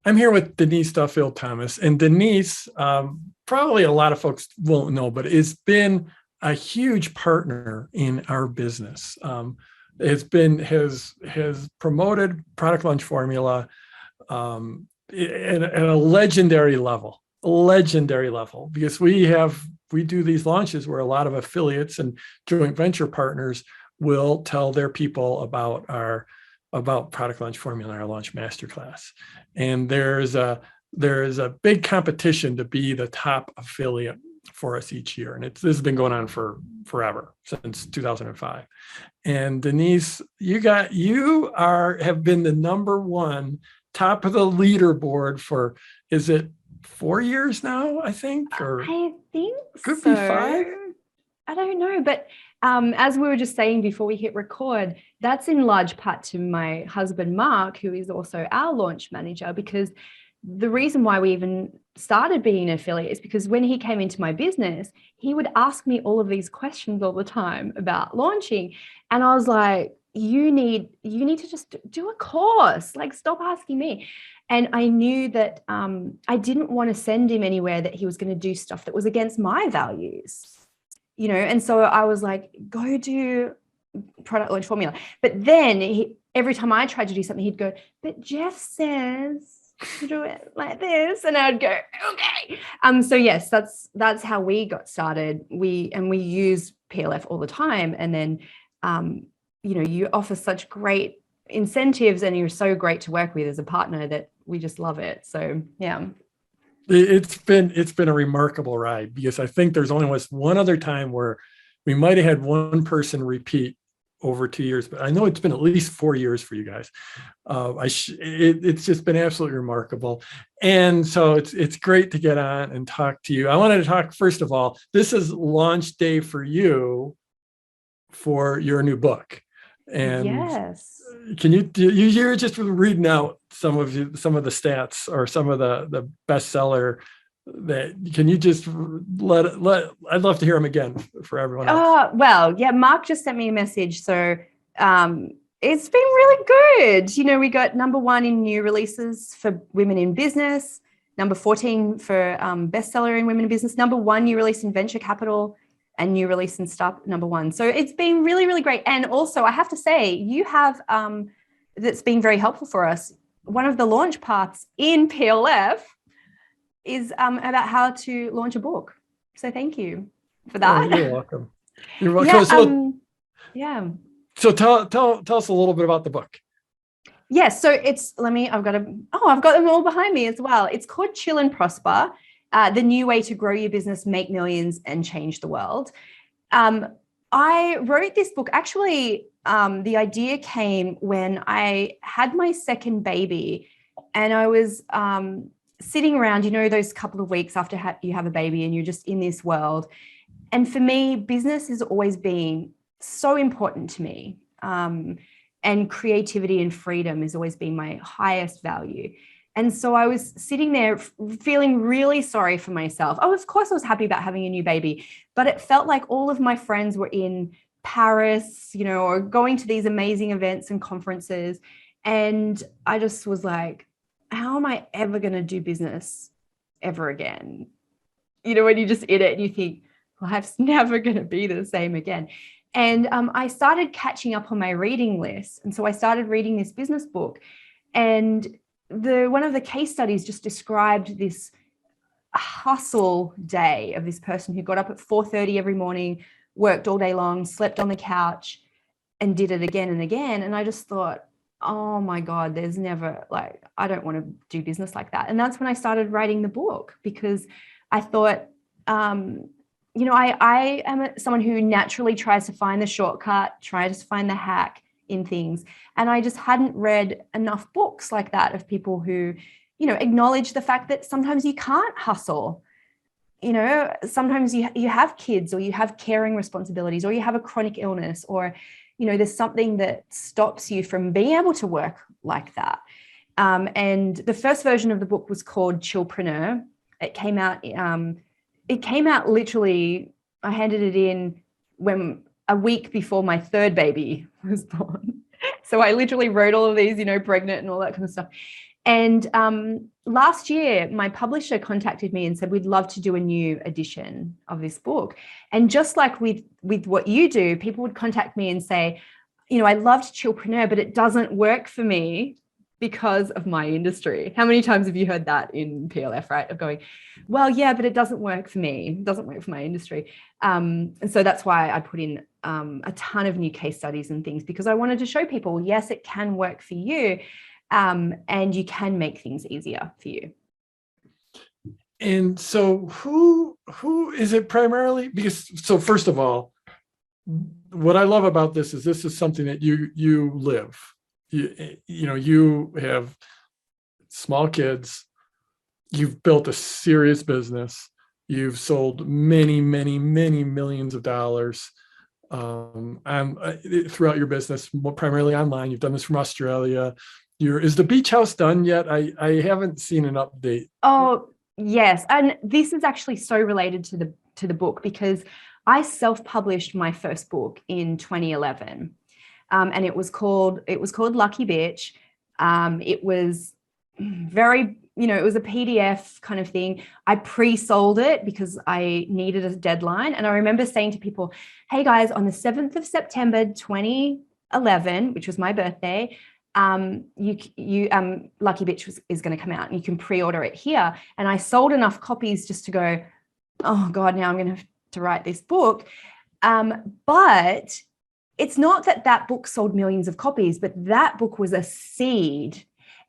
I'm here with Denise Duffield Thomas, and Denise, probably a lot of folks won't know, but has been a huge partner in our business. Has promoted Product Launch Formula at a legendary level, because we do these launches where a lot of affiliates and joint venture partners will tell their people about Product Launch Formula in our Launch Masterclass. And there's a big competition to be the top affiliate for us each year. And this has been going on for forever, since 2005. And Denise, have been the number one, top of the leaderboard for, is it 4 years now, I think? Or I think could so. be 5. I don't know, but as we were just saying before we hit record, that's in large part to my husband, Mark, who is also our launch manager, because the reason why we even started being an affiliate is because when he came into my business, he would ask me all of these questions all the time about launching. And I was like, you need to just do a course, like stop asking me. And I knew that I didn't want to send him anywhere that he was going to do stuff that was against my values. And so I was like, go do Product Launch Formula. But then every time I tried to do something, he'd go, but Jeff says to do it like this. And I'd go, okay. So yes, that's how we got started. We use PLF all the time. And then, you offer such great incentives and you're so great to work with as a partner that we just love it. So, yeah. It's been a remarkable ride, because I think there's only was one other time where we might have had one person repeat over 2 years, but I know it's been at least 4 years for you guys. It's just been absolutely remarkable. And so it's great to get on and talk to you. I wanted to talk, first of all, this is launch day for you for your new book. And yes. Can you're just reading out some of the stats or some of the bestseller can you just I'd love to hear them again for everyone else. Oh, well, yeah, Mark just sent me a message. So it's been really good. We got number 1 in new releases for women in business, number 14 for bestseller in women in business, number 1 new release in venture capital, and new release in Startup number 1. So it's been really, really great. And also I have to say, you have, that's been very helpful for us. One of the launch paths in PLF is about how to launch a book. So thank you for that. Oh, you're welcome. You're welcome. Yeah. So tell us a little bit about the book. Yes. So I've got them all behind me as well. It's called Chill and Prosper. The new way to grow your business, make millions, and change the world. I wrote this book. Actually, the idea came when I had my second baby, and I was sitting around, those couple of weeks after you have a baby and you're just in this world. And for me, business has always been so important to me. And creativity and freedom has always been my highest value. And so I was sitting there feeling really sorry for myself. Oh, of course I was happy about having a new baby, but it felt like all of my friends were in Paris, or going to these amazing events and conferences. And I just was like, how am I ever going to do business ever again? When you just in it and you think, life's never going to be the same again. And I started catching up on my reading list. And so I started reading this business book, and one of the case studies just described this hustle day of this person who got up at 4:30 every morning, worked all day long, slept on the couch, and did it again and again. And I just thought, oh my God, there's never, I don't want to do business like that. And that's when I started writing the book, because I thought, I am someone who naturally tries to find the shortcut, tries to find the hack in things. And I just hadn't read enough books like that of people who, acknowledge the fact that sometimes you can't hustle. Sometimes you have kids, or you have caring responsibilities, or you have a chronic illness, or, there's something that stops you from being able to work like that. And the first version of the book was called Chillpreneur. It came out literally, I handed it in a week before my third baby was born. So I literally wrote all of these, pregnant and all that kind of stuff. And last year, my publisher contacted me and said, we'd love to do a new edition of this book. And just like with what you do, people would contact me and say, you know, I loved Chillpreneur, but it doesn't work for me because of my industry. How many times have you heard that in PLF, right? Of going, well, yeah, but it doesn't work for me. It doesn't work for my industry. And so that's why I put in a ton of new case studies and things, because I wanted to show people, yes, it can work for you. And you can make things easier for you. And so who is it primarily? Because, so first of all, what I love about this is something that you live. You know, you have small kids, you've built a serious business, you've sold many millions of dollars throughout your business, primarily online. You've done this from Australia. Is the beach house done yet? I haven't seen an update. Oh, yes. And this is actually so related to the book, because I self-published my first book in 2011. And it was called Lucky Bitch. It was very, you know, it was a PDF kind of thing. I pre-sold it because I needed a deadline. And I remember saying to people, hey guys, on the 7th of September, 2011, which was my birthday, Lucky Bitch is going to come out and you can pre-order it here. And I sold enough copies just to go, oh God, now I'm going to have to write this book. But it's not that book sold millions of copies, but that book was a seed.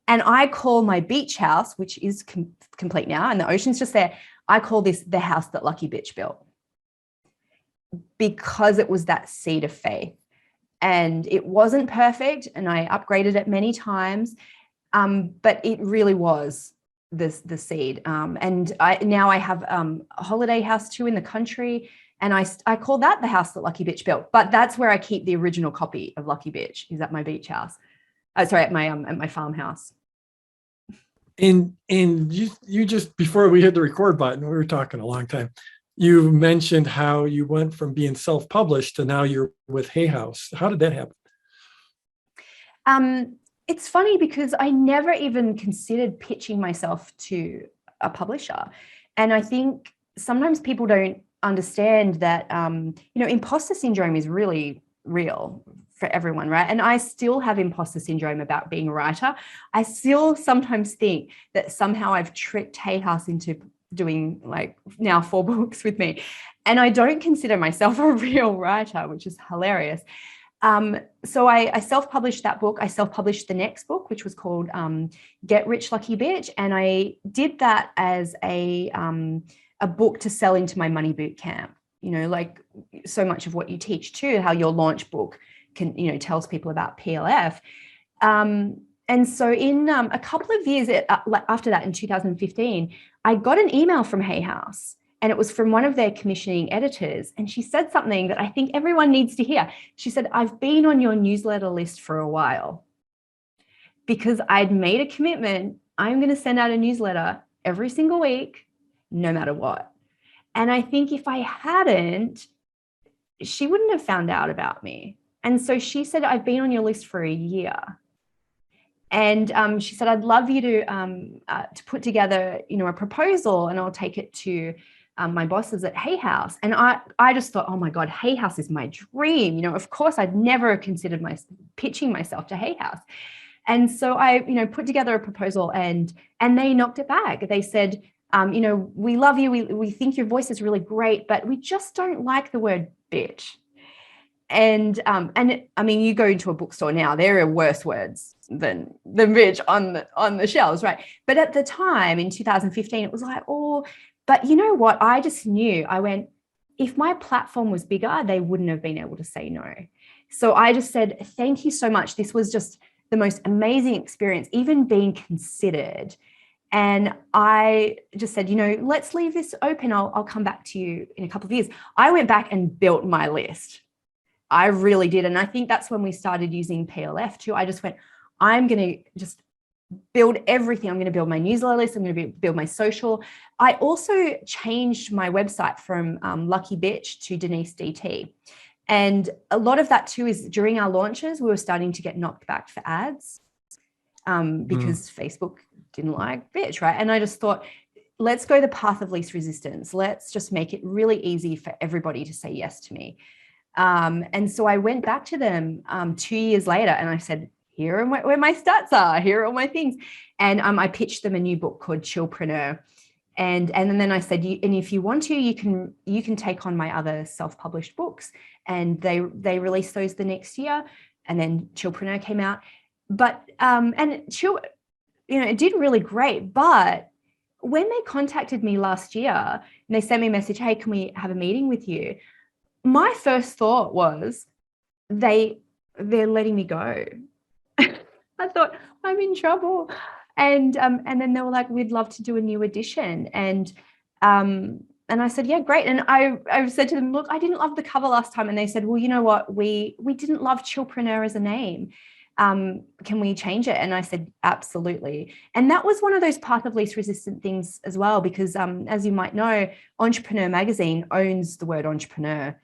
And I call my beach house, which is complete now, and the ocean's just there, I call this the house that Lucky Bitch built, because it was that seed of faith. And it wasn't perfect, and I upgraded it many times, but it really was the seed. And now I have a holiday house too in the country, and I call that the house that Lucky Bitch built. But that's where I keep the original copy of Lucky Bitch, is at my beach house. At my farmhouse. And you just, before we hit the record button, we were talking a long time. You mentioned how you went from being self-published to now you're with Hay House. How did that happen? It's funny because I never even considered pitching myself to a publisher. And I think sometimes people don't understand that, you know, imposter syndrome is really real for everyone, right? And I still have imposter syndrome about being a writer. I still sometimes think that somehow I've tricked Hay House into doing like now 4 books with me. And I don't consider myself a real writer, which is hilarious. So I self-published that book. I self-published the next book, which was called Get Rich Lucky Bitch. And I did that as a book to sell into my money boot camp. You know, like so much of what you teach too, how your launch book can, you know, tells people about PLF. And so in a couple of years after that, in 2015, I got an email from Hay House, and it was from one of their commissioning editors. And she said something that I think everyone needs to hear. She said, I've been on your newsletter list for a while because I'd made a commitment. I'm going to send out a newsletter every single week, no matter what. And I think if I hadn't, she wouldn't have found out about me. And so she said, I've been on your list for a year. And she said, I'd love you to put together, you know, a proposal, and I'll take it to my bosses at Hay House. And I just thought, oh my God, Hay House is my dream. You know, of course, I'd never considered pitching myself to Hay House. And so I, you know, put together a proposal, and they knocked it back. They said, you know, we love you. We think your voice is really great, but we just don't like the word bitch. And I mean, you go into a bookstore now, there are worse words than bitch on the shelves, right? But at the time in 2015, it was like, oh, but you know what? I just knew. I went, if my platform was bigger, they wouldn't have been able to say no. So I just said, thank you so much. This was just the most amazing experience, even being considered. And I just said, you know, let's leave this open. I'll come back to you in a couple of years. I went back and built my list. I really did. And I think that's when we started using PLF too. I just went, I'm going to just build everything. I'm going to build my newsletter list. I'm going to build my social. I also changed my website from Lucky Bitch to Denise DT. And a lot of that too is during our launches, we were starting to get knocked back for ads because Facebook didn't like bitch, right? And I just thought, let's go the path of least resistance. Let's just make it really easy for everybody to say yes to me. And so I went back to them 2 years later and I said, here are where my stats are. Here are all my things. And I pitched them a new book called Chillpreneur. And then I said, and if you want to, you can take on my other self-published books. And they released those the next year. And then Chillpreneur came out. But and Chill, it did really great. But when they contacted me last year and they sent me a message, hey, can we have a meeting with you? My first thought was they're letting me go. I thought I'm in trouble. And then they were like, we'd love to do a new edition. And I said, yeah, great. And I said to them, look, I didn't love the cover last time. And they said, well, you know what? We didn't love Chillpreneur as a name. Can we change it? And I said, absolutely. And that was one of those path of least resistant things as well, because as you might know, Entrepreneur Magazine owns the word entrepreneur.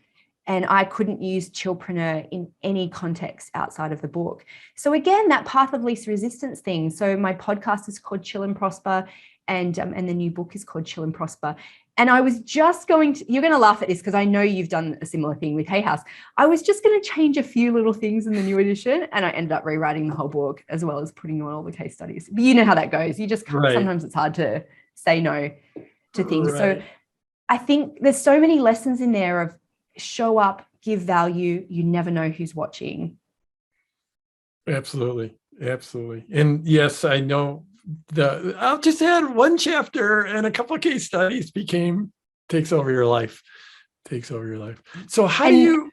And I couldn't use Chillpreneur in any context outside of the book. So again, that path of least resistance thing. So my podcast is called Chill and Prosper, and the new book is called Chill and Prosper. And I was just you're going to laugh at this because I know you've done a similar thing with Hay House. I was just going to change a few little things in the new edition, and I ended up rewriting the whole book as well as putting on all the case studies. But you know how that goes. You just can't, sometimes it's hard to say no to things. Right. So I think there's so many lessons in there of show up, give value. You never know who's watching. Absolutely. And yes, I know I'll just add one chapter and a couple of case studies takes over your life. So how do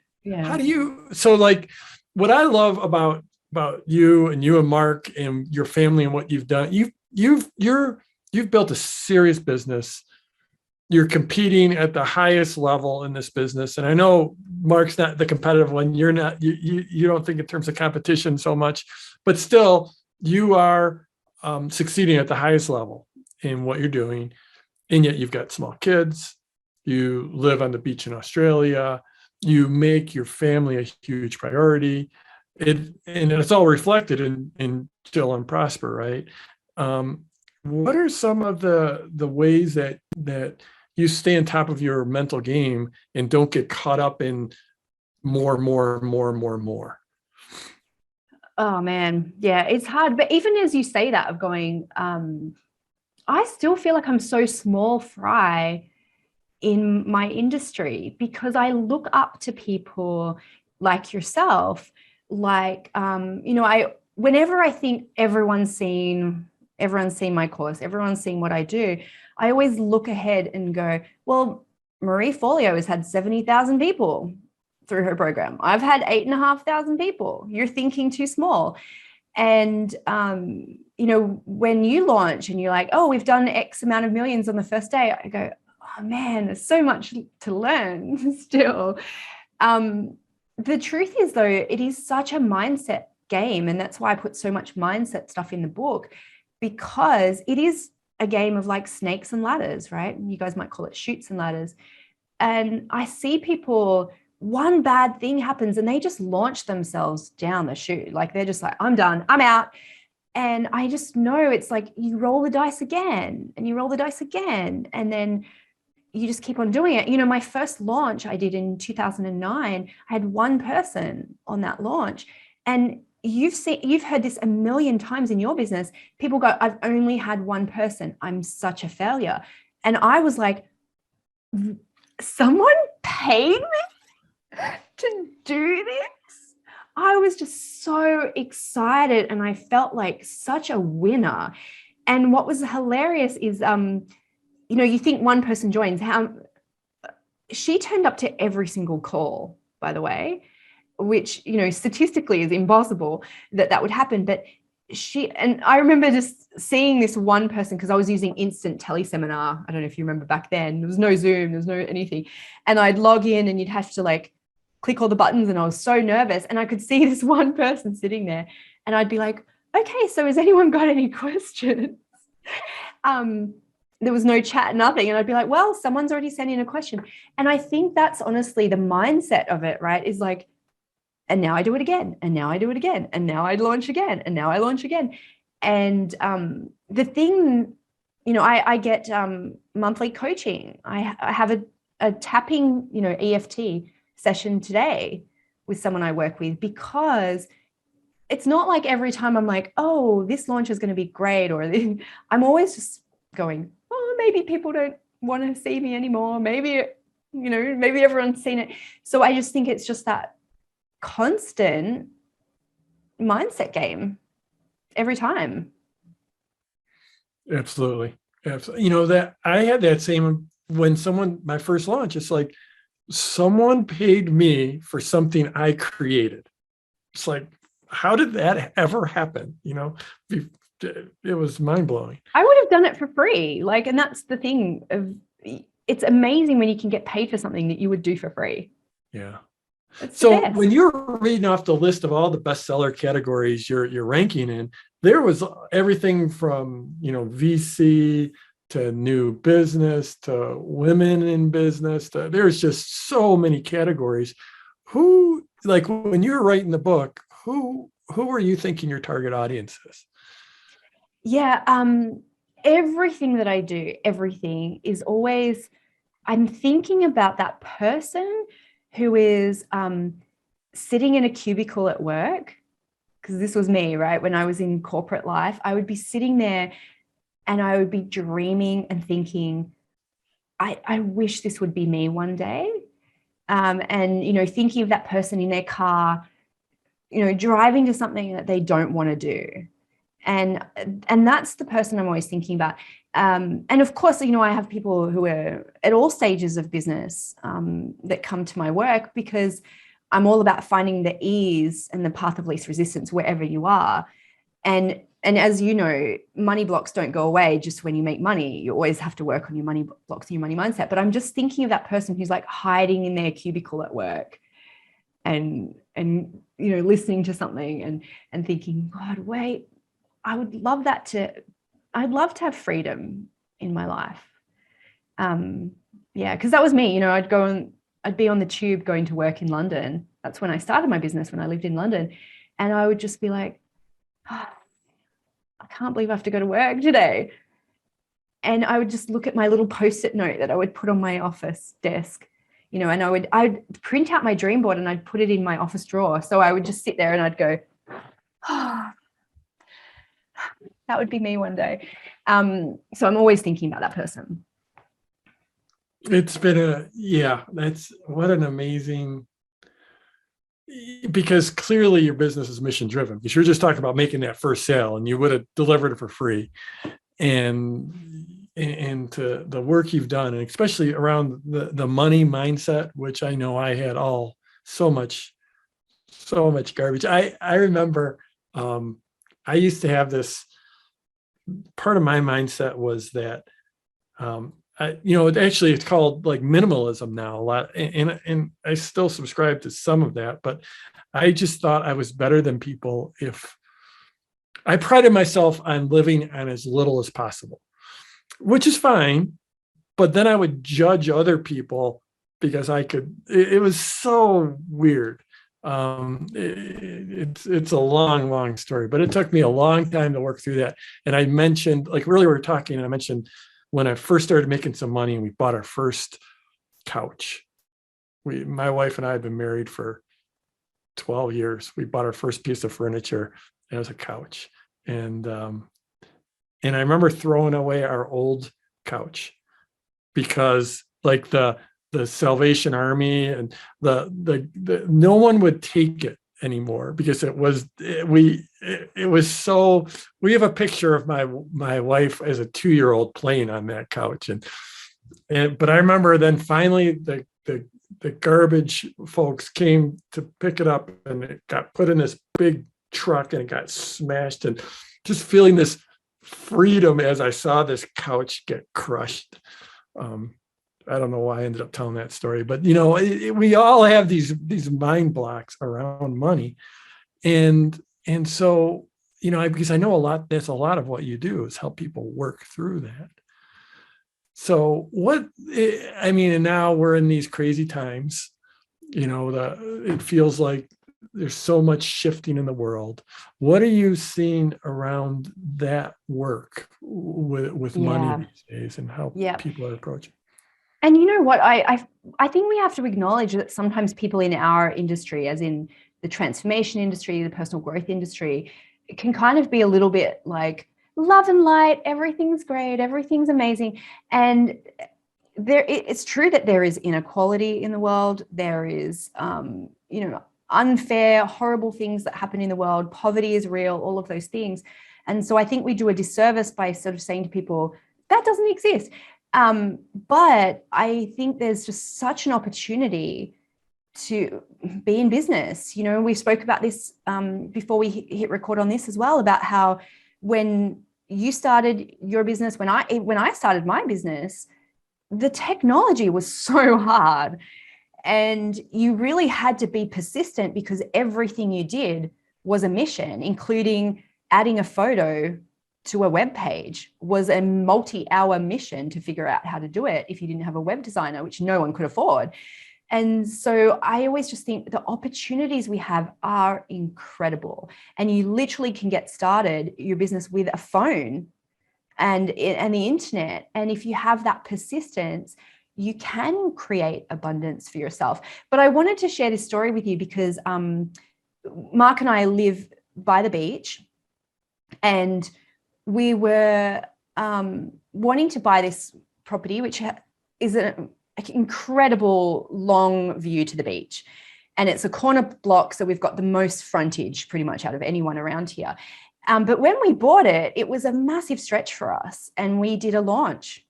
you, so like what I love about you and Mark and your family and what you've done, you've built a serious business. You're competing at the highest level in this business. And I know Mark's not the competitive one. You're not, you don't think in terms of competition so much, but still you are succeeding at the highest level in what you're doing. And yet you've got small kids. You live on the beach in Australia. You make your family a huge priority. And it's all reflected in Chill and Prosper, right? What are some of the ways that you stay on top of your mental game and don't get caught up in more? Oh man, yeah, it's hard. But even as you say that, of going, I still feel like I'm so small fry in my industry because I look up to people like yourself. Like, whenever I think everyone's seen my course, everyone's seen what I do, I always look ahead and go, well, Marie Forleo has had 70,000 people through her program. I've had 8,500 people. You're thinking too small. And, when you launch and you're like, oh, we've done X amount of millions on the first day, I go, oh man, there's so much to learn still. The truth is though, it is such a mindset game. And that's why I put so much mindset stuff in the book, because it is a game of like snakes and ladders, right? You guys might call it chutes and ladders. And I see people, one bad thing happens and they just launch themselves down the chute. Like they're just like, I'm done, I'm out. And I just know it's like you roll the dice again and you roll the dice again. And then you just keep on doing it. My first launch I did in 2009, I had one person on that launch. And you've heard this a million times in your business. People go, I've only had one person. I'm such a failure. And I was like, someone paid me to do this? I was just so excited and I felt like such a winner. And what was hilarious is, you think one person joins. She turned up to every single call, by the way, which, statistically is impossible that would happen. But and I remember just seeing this one person, because I was using instant teleseminar. I don't know if you remember back then, there was no Zoom, there was no anything. And I'd log in and you'd have to like click all the buttons. And I was so nervous. And I could see this one person sitting there and I'd be like, okay, so has anyone got any questions? There was no chat, nothing. And I'd be like, well, someone's already sent in a question. And I think that's honestly the mindset of it, right? Is like, and now I do it again, and now I do it again, and now I launch again, and now I launch again. And the thing, I get monthly coaching. I have a tapping, EFT session today with someone I work with, because it's not like every time I'm like, oh, this launch is going to be great, or I'm always just going, oh, maybe people don't want to see me anymore. Maybe, maybe everyone's seen it. So I just think it's just that constant mindset game every time. Absolutely. Absolutely. That I had that same when my first launch, it's like someone paid me for something I created. It's like, how did that ever happen? It was mind blowing. I would have done it for free. And that's the thing it's amazing when you can get paid for something that you would do for free. Yeah. It's so when you're reading off the list of all the bestseller categories you're ranking in, there was everything from, VC to new business to women in business. There's just so many categories. When you're writing the book, who were you thinking your target audience is? Yeah. Everything that I do, everything is always, I'm thinking about that person who is sitting in a cubicle at work, because this was me, right? When I was in corporate life, I would be sitting there and I would be dreaming and thinking, I wish this would be me one day. And, thinking of that person in their car, driving to something that they don't want to do. And that's the person I'm always thinking about. And of course, I have people who are at all stages of business that come to my work, because I'm all about finding the ease and the path of least resistance wherever you are. And as you know, money blocks don't go away just when you make money. You always have to work on your money blocks and your money mindset. But I'm just thinking of that person who's like hiding in their cubicle at work and listening to something and thinking, God, wait, I'd love to have freedom in my life. Because that was me. I'd be on the tube going to work in London. That's when I started my business, when I lived in London. And I would just be like, oh, I can't believe I have to go to work today. And I would just look at my little Post-it note that I would put on my office desk, and I'd print out my dream board and I'd put it in my office drawer. So I would just sit there and I'd go, oh, that would be me one day. So I'm always thinking about that person. It's been that's what an amazing, because clearly your business is mission driven, because you're just talking about making that first sale and you would have delivered it for free. And to the work you've done, and especially around the money mindset, which I know I had so much garbage. I remember I used to have this part of my mindset was that actually it's called like minimalism now a lot, and I still subscribe to some of that, but I just thought I was better than people if I prided myself on living on as little as possible, which is fine. But then I would judge other people because it was so weird. It's a long story, but it took me a long time to work through that. And I mentioned, like, really, we were talking, and I mentioned when I first started making some money and we bought our first couch. My wife and I had been married for 12 years. We bought our first piece of furniture. It was a couch. And I remember throwing away our old couch because, like, the Salvation Army and the no one would take it anymore, because it was so. We have a picture of my wife as a 2-year-old playing on that couch, but I remember then finally the garbage folks came to pick it up, and it got put in this big truck and it got smashed, and just feeling this freedom as I saw this couch get crushed. I don't know why I ended up telling that story, but we all have these mind blocks around money, and so because I know that's a lot of what you do is help people work through that. So and now we're in these crazy times. It feels like there's so much shifting in the world. What are you seeing around that work with money these days and how people are approaching? And you know what? I think we have to acknowledge that sometimes people in our industry, as in the transformation industry, the personal growth industry, it can kind of be a little bit like love and light, everything's great, everything's amazing. And it's true that there is inequality in the world. There is, unfair, horrible things that happen in the world. Poverty is real, all of those things. And so I think we do a disservice by sort of saying to people, that doesn't exist. But I think there's just such an opportunity to be in business. You know, we spoke about this before we hit record on this as well, about how when you started your business, when I started my business, the technology was so hard and you really had to be persistent because everything you did was a mission, including adding a photo to a web page was a multi-hour mission to figure out how to do it if you didn't have a web designer, which no one could afford. And so I always just think the opportunities we have are incredible. And you literally can get started your business with a phone and the internet. And if you have that persistence, you can create abundance for yourself. But I wanted to share this story with you because Mark and I live by the beach, and we were wanting to buy this property, which is an incredible long view to the beach. And it's a corner block, so we've got the most frontage pretty much out of anyone around here. But when we bought it, it was a massive stretch for us. And we did a launch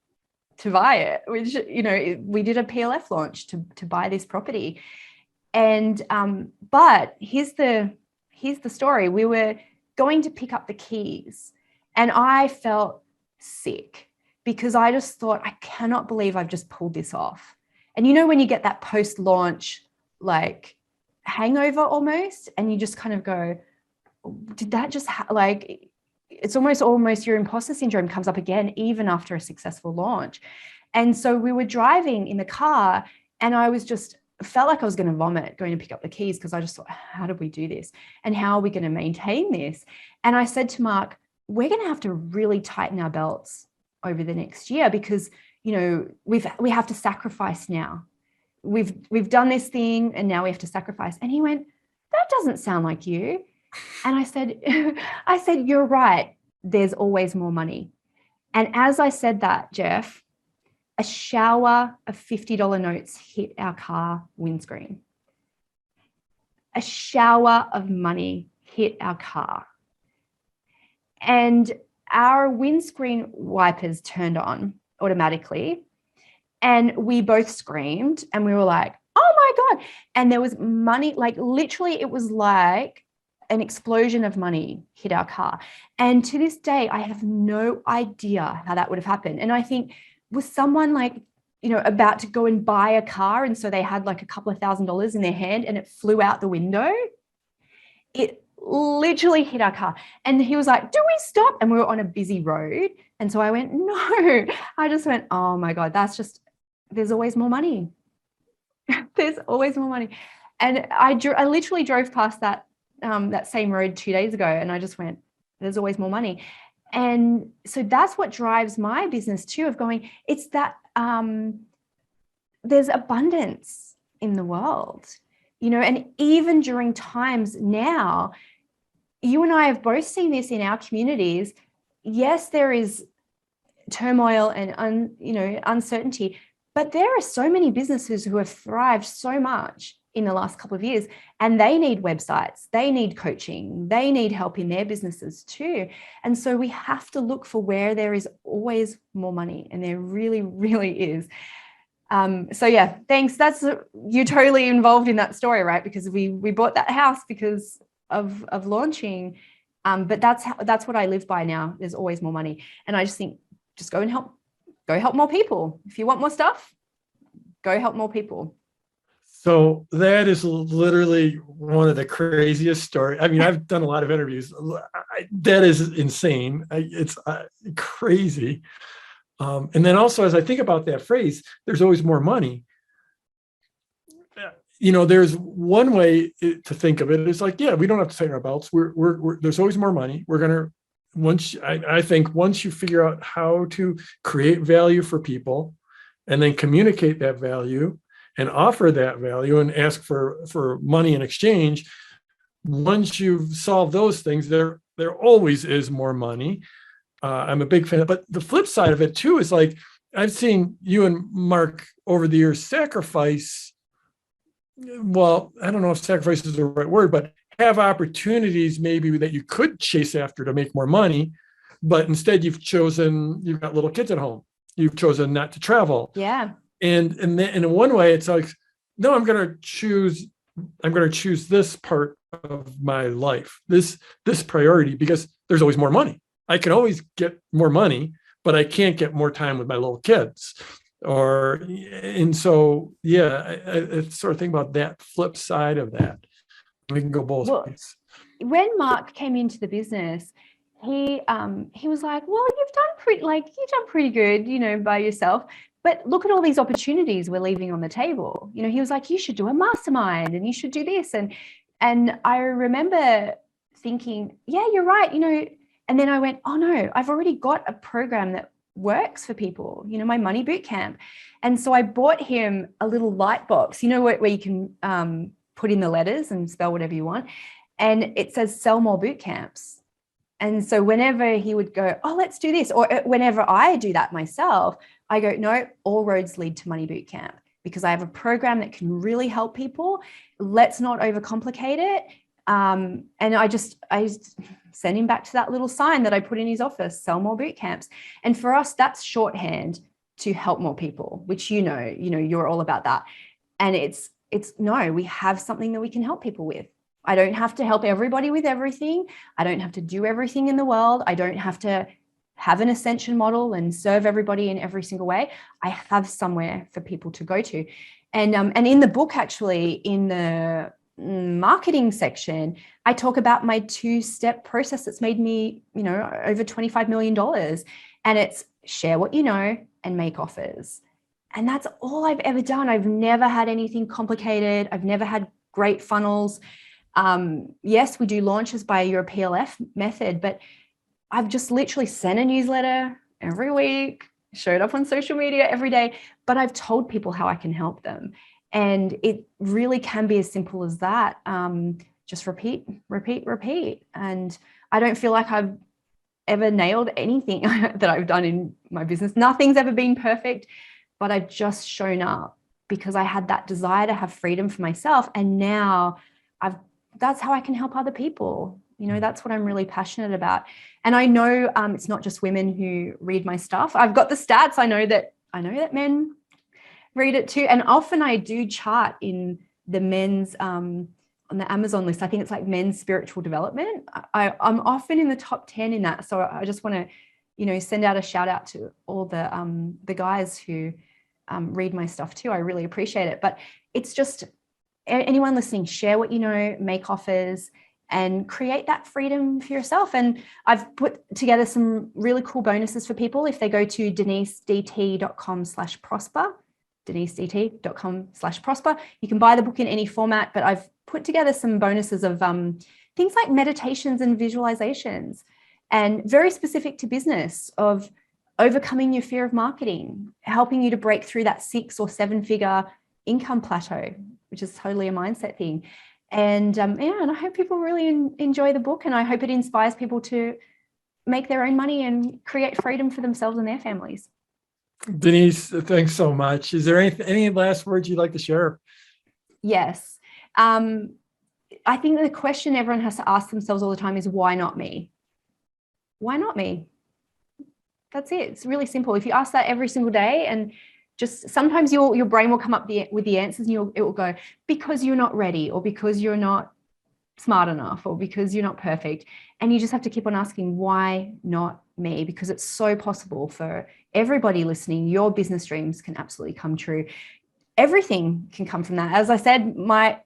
to buy it, which, you know, we did a PLF launch to buy this property. And but here's the story. We were going to pick up the keys and I felt sick because I just thought, I cannot believe I've just pulled this off. And you know, when you get that post-launch like hangover almost, and you just kind of go, did that just like, it's almost your imposter syndrome comes up again, even after a successful launch. And so we were driving in the car and I was just felt like I was going to vomit going to pick up the keys because I just thought, how did we do this? And how are we going to maintain this? And I said to Mark, we're going to have to really tighten our belts over the next year because, you know, we have to sacrifice now. We've done this thing and now we have to sacrifice. And he went, that doesn't sound like you. And I said, you're right. There's always more money. And as I said that, Jeff, a shower of $50 notes hit our car windscreen. A shower of money hit our car. And our windscreen wipers turned on automatically. And we both screamed and we were like, oh my God. And there was money, like literally it was like an explosion of money hit our car. And to this day, I have no idea how that would have happened. And I think was someone like, you know, about to go and buy a car. And so they had like a couple of $1,000s in their hand and it flew out the window. It literally hit our car. And he was like, do we stop? And we were on a busy road. And so I went, no. I just went, oh my God, there's always more money. There's always more money. And I literally drove past that same road 2 days ago. And I just went, there's always more money. And so that's what drives my business too, of going, it's that there's abundance in the world, you know, and even during times now, you and I have both seen this in our communities. Yes, there is turmoil and uncertainty, but there are so many businesses who have thrived so much in the last couple of years, and they need websites, they need coaching, they need help in their businesses too. And so we have to look for where there is always more money, and there really, really is. So yeah, thanks. You're totally involved in that story, right? Because we bought that house because of launching. But that's what I live by now. There's always more money. And I just think, just go help more people. If you want more stuff, go help more people. So that is literally one of the craziest stories. I mean, I've done a lot of interviews. That is insane. It's crazy. And then also, as I think about that phrase, there's always more money. there's one way to think of it. It's like, yeah, we don't have to tighten our belts. There's always more money. I think once you figure out how to create value for people and then communicate that value and offer that value and ask for money in exchange, once you've solved those things, there always is more money. I'm a big fan. But the flip side of it too is like, I've seen you and Mark over the years sacrifice. Well, I don't know if sacrifice is the right word, but have opportunities maybe that you could chase after to make more money, but instead you've got little kids at home. You've chosen not to travel. Yeah. And in one way, it's like, no, I'm going to choose this part of my life, this priority, because there's always more money. I can always get more money, but I can't get more time with my little kids. And so, yeah, I sort of think about that flip side of that. We can go both ways. When Mark came into the business, he was like, well, you've done pretty good, by yourself. But look at all these opportunities we're leaving on the table. He was like, you should do a mastermind and you should do this. And I remember thinking, yeah, you're right. And then I went, oh no, I've already got a program that works for people, my money boot camp. And so I bought him a little light box, where you can put in the letters and spell whatever you want. And it says sell more boot camps. And so whenever he would go, oh, let's do this, or whenever I do that myself, I go, no, all roads lead to Money Boot Camp, because I have a program that can really help people. Let's not overcomplicate it. And I send him back to that little sign that I put in his office, sell more boot camps. And for us, that's shorthand to help more people, which you're all about that. And we have something that we can help people with. I don't have to help everybody with everything. I don't have to do everything in the world. I don't have to have an ascension model and serve everybody in every single way. I have somewhere for people to go to. And in the book, actually, in the marketing section, I talk about my 2-step process that's made me, over $25 million. And it's share what you know and make offers. And that's all I've ever done. I've never had anything complicated. I've never had great funnels. Yes, we do launches by your PLF method, but I've just literally sent a newsletter every week, showed up on social media every day, but I've told people how I can help them. And it really can be as simple as that. Just repeat. And I don't feel like I've ever nailed anything that I've done in my business. Nothing's ever been perfect, but I've just shown up because I had that desire to have freedom for myself. And now that's how I can help other people. That's what I'm really passionate about. And I know it's not just women who read my stuff. I've got the stats. I know that men read it too. And often I do chart in the men's on the Amazon list. I think it's like men's spiritual development. I'm often in the top 10 in that. So I just want to, send out a shout out to all the guys who read my stuff too. I really appreciate it. But it's just anyone listening, share what you know, make offers, and create that freedom for yourself. And I've put together some really cool bonuses for people if they go to denisedt.com/prosper, denisedt.com/prosper. You can buy the book in any format, but I've put together some bonuses of things like meditations and visualizations, and very specific to business, of overcoming your fear of marketing, helping you to break through that 6 or 7 figure income plateau, which is totally a mindset thing. And and I hope people really enjoy the book, and I hope it inspires people to make their own money and create freedom for themselves and their families. Denise, thanks so much. Is there any last words you'd like to share? Yes. I think the question everyone has to ask themselves all the time is, why not me? Why not me? That's it. It's really simple. If you ask that every single day, and just sometimes your brain will come up with the answers, and it will go, because you're not ready, or because you're not smart enough, or because you're not perfect. And you just have to keep on asking, why not me? Because it's so possible for everybody listening. Your business dreams can absolutely come true. Everything can come from that. As I said, my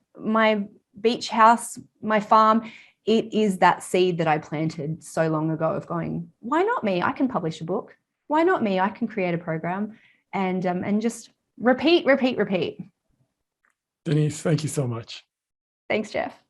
beach house, my farm, it is that seed that I planted so long ago of going, why not me? I can publish a book. Why not me? I can create a program. And just repeat. Denise, thank you so much. Thanks, Jeff.